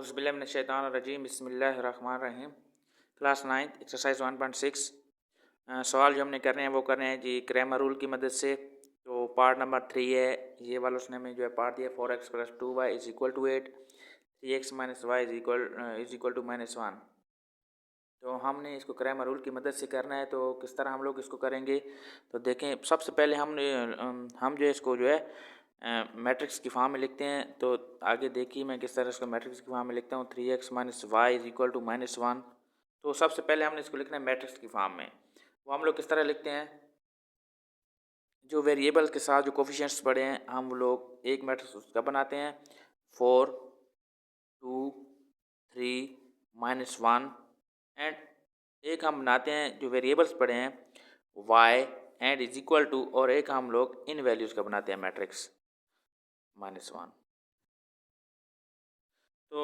औज़ुबिल्लाहिमिनश्शैतानिर्रजीम बिस्मिल्लाहिर्रहमानिर्रहीम। Class 9 exercise 1.6 सवाल जो हमने करने हैं वो करने हैं जी क्रैमर रूल की मदद से। तो पार्ट नंबर 3 है, ये वाला उसने हमें जो है पार्ट दिया 4x + 2y = 8, 3x - y = -1। तो हमने इसको क्रैमर रूल की मदद से करना है। तो किस तरह हम लोग इसको करेंगे, तो देखें सबसे पहले हम जो है इसको जो है मैट्रिक्स की फॉर्म में लिखते हैं। तो आगे देखिए मैं किस तरह इसको मैट्रिक्स की फॉर्म में लिखता हूँ। 3x - y = -1। तो सबसे पहले हमने इसको लिखना है मैट्रिक्स की फॉर्म में। वो हम लोग किस तरह लिखते हैं, जो वेरिएबल्स के साथ जो कोफिशिएंट्स पड़े हैं हम लोग एक मैट्रिक्स उसका बनाते हैं 4, 2, 3, -1 एंड एक हम बनाते हैं जो वेरिएबल्स पड़े हैं y एंड = और एक हम लोग इन वैल्यूज़ का बनाते हैं मैट्रिक्स -1। तो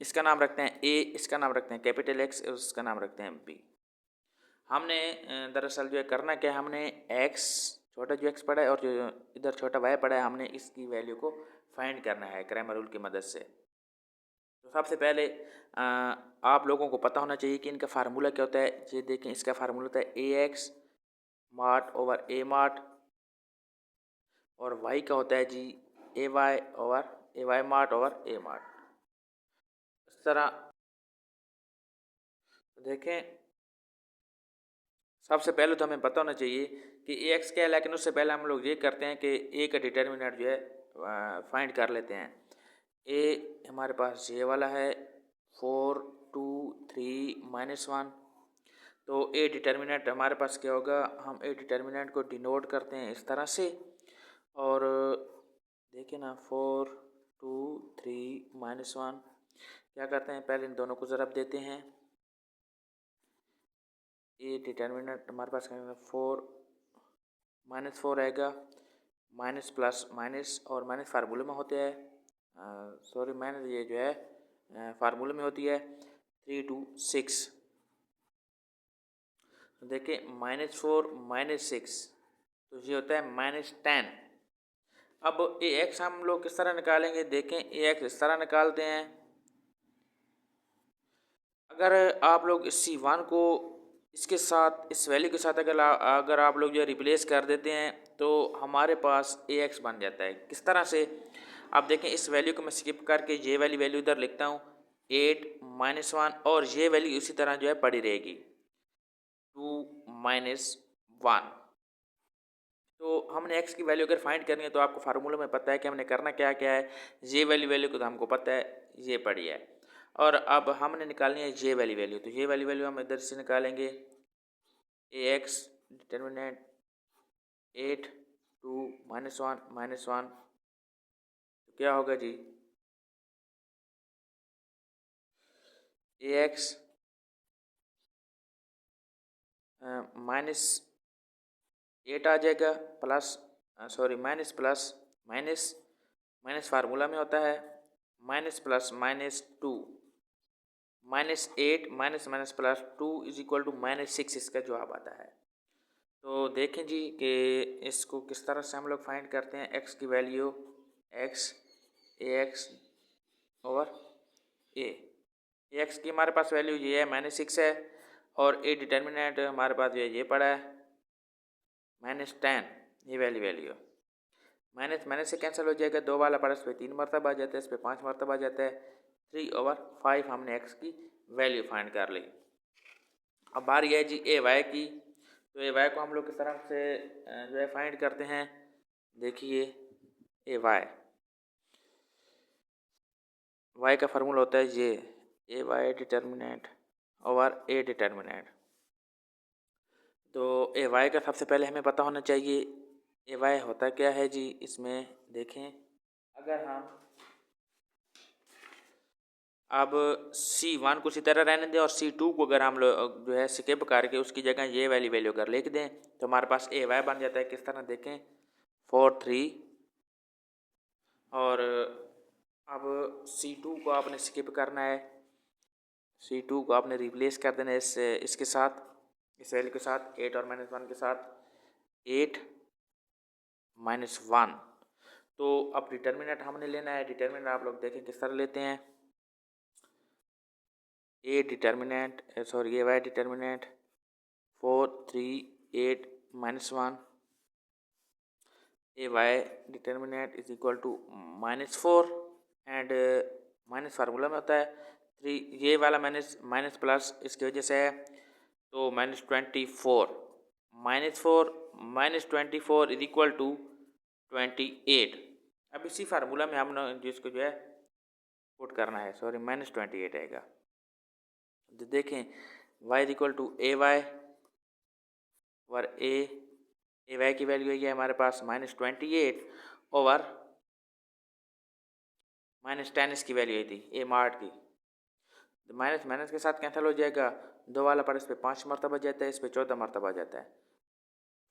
इसका नाम रखते हैं A, इसका नाम रखते हैं कैपिटल X और इसका नाम रखते हैं B। हमने दरअसल जो है करना क्या है, हमने x छोटा जो x पड़ा है और जो इधर छोटा y पड़ा है, हमने इसकी वैल्यू को फाइंड करना है क्रैमर रूल की मदद से। तो सबसे पहले आप लोगों को पता होना चाहिए कि इनका फार्मूला क्या होता है। ये देखें, इसका फार्मूला होता है ax माट ओवर a माट और y का होता है जी ay माट ओवर a माट। इस तरह देखें, सबसे पहले तो हमें पता होना चाहिए कि ax क्या है, लेकिन उससे पहले हम लोग ये करते हैं कि a का डिटर्मिनेंट जो है फाइंड कर लेते हैं। a हमारे पास ये वाला है 4, 2, 3, -1। तो a डिटर्मिनेंट हमारे पास क्या होगा, हम a डिटर्मिनेंट को डिनोट करते हैं इस तरह से। और देखिए ना 4, 2, 3, -1 क्या करते हैं, पहले इन दोनों को ज़रब देते हैं। ए डिटर्मिनेंट हमारे पास 4 -4 आएगा, माइनस प्लस माइनस और माइनस फार्मूले में होते हैं, सॉरी माइनस ये जो है फार्मूले में होती है 3, 2, 6। तो देखिए -4 -6 तो ये होता है -10। अब ax हम लोग किस तरह निकालेंगे, देखें ax इस तरह निकालते हैं। अगर आप लोग इस C1 को इसके साथ इस वैल्यू के साथ अगर आप लोग जो है रिप्लेस कर देते हैं तो हमारे पास ax बन जाता है। किस तरह से, आप देखें इस वैल्यू को मैं स्किप करके ये वाली वैल्यू इधर लिखता हूँ 8 -1 और ये वैल्यू इसी तरह जो है पड़ी रहेगी 2 -1। तो हमने x की वैल्यू अगर फाइंड करनी है तो आपको फार्मूला में पता है कि हमने करना क्या क्या है। ये वाली वैल्यू को तो हमको पता है, ये पड़ी है। और अब हमने निकालनी है ये वाली वैल्यू। तो ये वाली वैल्यू हम इधर से निकालेंगे ax डिटर्मिनेंट 8, 2, -1 तो क्या होगा जी, ax -8 आ जाएगा plus sorry minus plus minus minus formula में होता है minus plus -2 -8 minus minus plus 2 = -6 इसका जवाब आता है। तो देखें जी कि इसको किस तरह से हम लोग फाइंड करते हैं। x की value x ax over a, x की हमारे पास वैल्यू ये है -6 है और a डिटर्मिनेंट हमारे पास ये पड़ा है -10। ये वैल्यू माइनस माइनस से कैंसिल हो जाएगा, 2 वाला पड़ा इस पर 3 मरतबा आ जाता है, इस पर 5 मरतबा आ जाता है। 3/5 हमने x की वैल्यू फाइंड कर ली। अब बारी है जी ए वाई की। तो ए वाई को हम लोग किस तरह से जो है फाइंड करते हैं, देखिए ए वाई का फार्मूला होता है ये A Y determinant over A determinant. तो ए वाई का सबसे पहले हमें पता होना चाहिए ए वाई होता क्या है जी। इसमें देखें, अगर हम अब C1 को इसी तरह रहने दें और C2 को अगर हम लोग जो है स्किप करके उसकी जगह ये वाली वैल्यू अगर लिख दें तो हमारे पास ए वाई बन जाता है। किस तरह देखें 4, 3 और अब C2 को आपने स्किप करना है, C2 को आपने रिप्लेस कर देना है इसके साथ, इस वैल्यू के साथ 8 और -1 के साथ 8 -1। तो अब डिटर्मिनेंट हमने लेना है। डिटर्मिनेंट आप लोग देखें किस तरह लेते हैं, A determinant sorry A Y determinant 4 3 8 -1 A Y determinant is equal to -4 and minus formula में होता है 3, ये वाला माइनस प्लस इसकी वजह से है तो -24 -4 -24 इज इक्वल टू 28। अब इसी फार्मूला में हमने जिसको जो है पुट करना है, सॉरी -28 आएगा। तो देखें y is equal to A Y और ए वाई की वैल्यू है हमारे पास -28 ओवर -10 इसकी वैल्यू थी ए मार्ट की। तो माइनस माइनस के साथ कैंसिल हो जाएगा, 2 वाला पर इस पर 5 मरतबा जाता है, इस पर 14 मरतबा जाता है,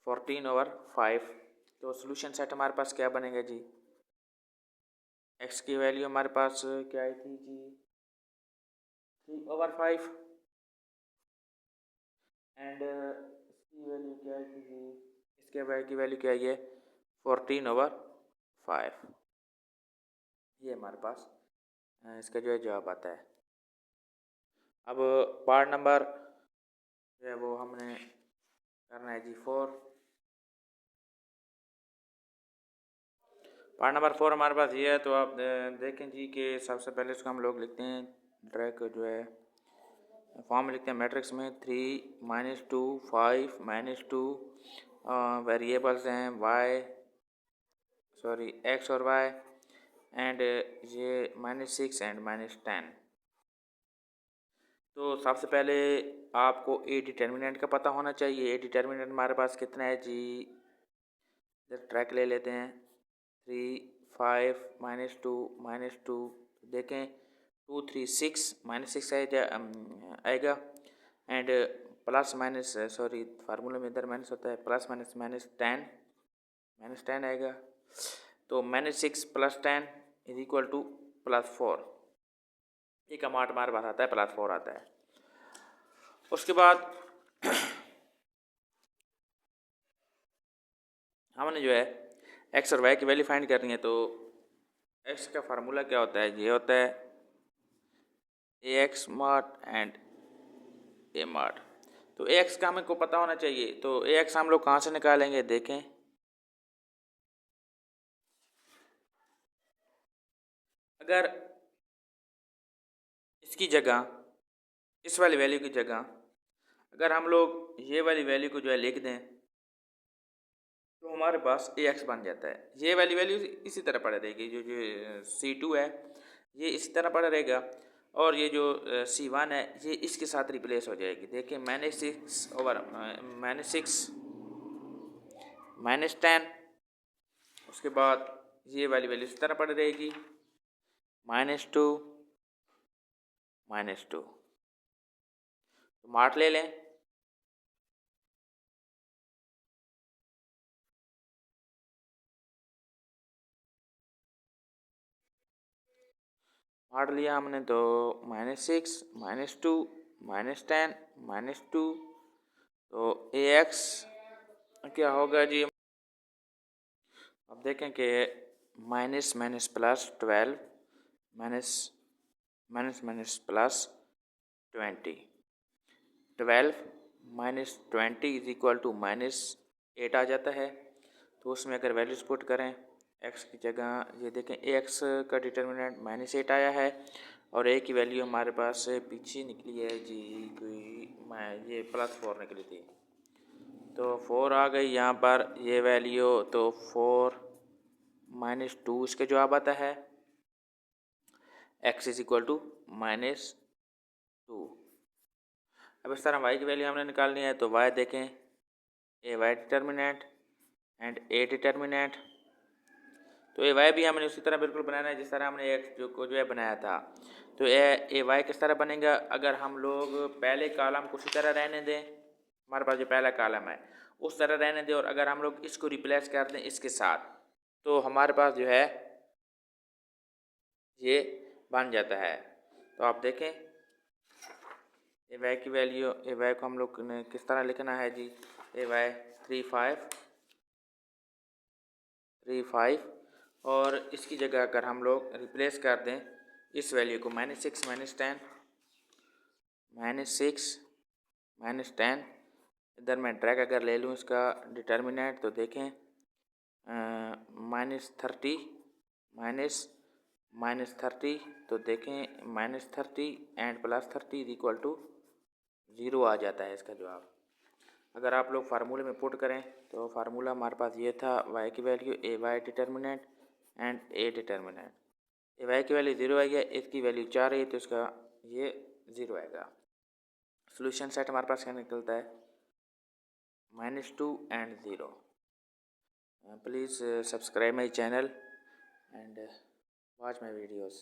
14/5। तो सोल्यूशन सेट हमारे पास क्या बनेगा जी, x की वैल्यू हमारे पास क्या आई थी जी 3/5 एंड इसकी वैल्यू क्या आई थी जी, इसके y की वैल्यू क्या है 14/5। ये हमारे पास इसका जो है जवाब आता है। अब पार्ट नंबर जो है वो हमने करना है जी 4। पार्ट नंबर 4 हमारे पास ये है, तो आप देखें जी कि सबसे पहले इसको हम लोग लिखते हैं ड्रैग जो है फॉर्म में लिखते हैं मैट्रिक्स में 3 -2 5 -2 वेरिएबल्स हैं x और y एंड ये -6 एंड -10। तो सबसे पहले आपको ए डिटर्मिनेंट का पता होना चाहिए। ए डिटर्मिनेंट हमारे पास कितना है जी, ट्रैक ले लेते हैं 3 5 -2 देखें 2 3 6 -6 आएगा and plus minus sorry formula में इधर माइनस होता है, प्लस माइनस -10 आएगा। तो -6 + 10 इज इक्वल टू +4। ये कमांड हमारे पास आता है +4 आता है। उसके बाद हमने जो है x और y की वैल्यू फाइंड करनी है। तो x का फार्मूला क्या होता है, ये होता है ax mod and a mod। तो ax का हमें को पता होना चाहिए, तो ax हम लोग कहाँ से निकालेंगे, देखें अगर इसकी जगह इस वाली वैल्यू की जगह अगर हम लोग ये वाली वैल्यू को जो है लिख दें तो हमारे पास ax बन जाता है। ये वाली वैल्यू इसी तरह पड़ा रहेगी, जो C2 है ये इसी तरह पड़ा रहेगा और ये जो C1 है ये इसके साथ रिप्लेस हो जाएगी। देखिए -6 ओवर -6 -10, उसके बाद ये वाली वैल्यू इसी तरह पड़ रहेगी -2 -2। तो मार्ट ले लें, मार्ट लिया हमने तो -6 -2 -10 -2। तो ax क्या होगा जी, अब देखें कि minus minus plus 12 minus minus minus plus 20, 12 -20 is equal to -8 आ जाता है। तो उसमें अगर वैल्यूज पुट करें x की जगह, ये देखें ax का डिटर्मिनेंट -8 आया है और a की वैल्यू हमारे पास पीछे निकली है जी कोई ये +4 निकली थी, तो 4 आ गई यहाँ पर ये वैल्यू। तो 4 -2 इसका जवाब आता है, x इज इक्वल टू -2। अब इस तरह y की वैल्यू हमने निकालनी है। तो y देखें A Y determinant and A determinant. तो ए वाई भी हमने उसी तरह बिल्कुल बनाना है जिस तरह हमने x को जो है बनाया था। तो ए वाई किस तरह बनेगा, अगर हम लोग पहले कॉलम को उसी तरह रहने दें, हमारे पास जो पहला कॉलम है उस तरह रहने दें और अगर हम लोग इसको रिप्लेस कर दें इसके साथ, तो हमारे पास जो है ये बन जाता है। तो आप देखें ए वाई की वैल्यू, ए वाई को हम लोग ने किस तरह लिखना है जी, ए वाई 3 5 और इसकी जगह अगर हम लोग रिप्लेस कर दें इस वैल्यू को -6 -10, -6 -10। इधर मैं ड्रैग अगर ले लूँ इसका डिटर्मिनेंट तो देखें -30 -30 तो देखें -30 एंड +30 इज इक्वल टू 0 आ जाता है इसका जवाब। अगर आप लोग फार्मूले में पुट करें तो फार्मूला हमारे पास ये था y की value A Y determinant and A determinant. A Y की वैल्यू 0 आएगा, इसकी वैल्यू 4 है तो इसका ये 0 आएगा। सोल्यूशन सेट हमारे पास क्या निकलता है -2 and 0। Please subscribe my channel and watch my videos.